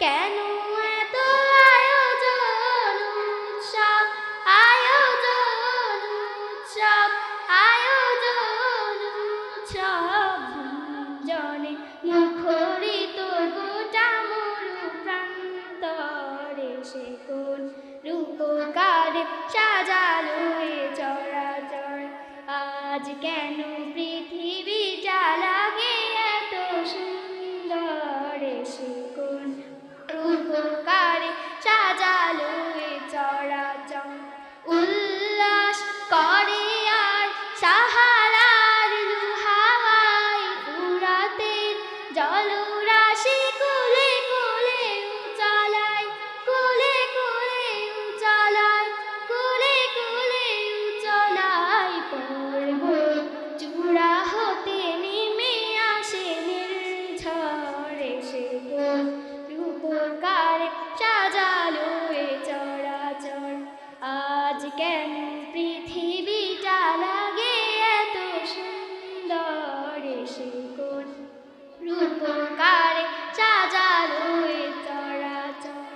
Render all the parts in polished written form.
কেন এত আয়োজন উৎসব আয়োজন উৎসব আয়োজন উৎসব জনে মুখরিত গোটা মরু প্রান্তরে সে কোন রূপকারে সাজালো এ চরাচর। আজ কেন পৃথিবীটা লাগে এত সুন্দর, সে কোন রূপকারে সাজালো এ চরাচর। উল্লাস করে আর সাহারার হাওয়ায় ফুরাতের জলরাশি কুলে কুলে উচালায়, কুলে কুলে উচালায়, কুলে কুলে উচালায়। পর্বত চূড়া হতে নেমে আসে নির্ঝরে, সে কোন রূপকারে সাজালো এ চরাচর। আজ কেন পৃথিবীটা লাগে এত সুন্দর, সে কোন রূপকারে সাজালো এ চরাচর।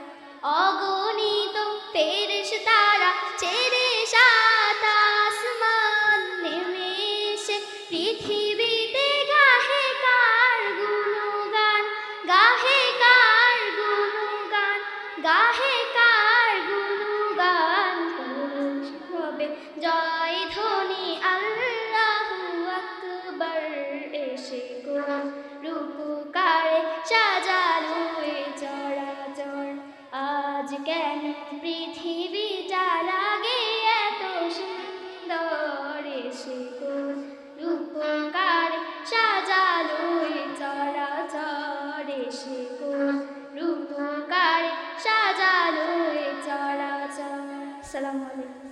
অগণিত ফেরেশতারা ছেড়ে সাত আসমান নেমে এসে পৃথিবীতে গাহে কার গুণগান, গাহে কার গুণগান, গাহে কার গুণগান। হবে জয় ধ্বনি আল্লাহু আকবার, এসে কোন রূপকারে সাজালো এ চরাচর। আজ কেন পৃথিবীটা লাগে এত সুন্দর, সে কোন রূপকারে সাজালো এ চরাচর, সে কোন রূপকারে সাজালো এ চরাচর। আসসালামু আলাইকুম।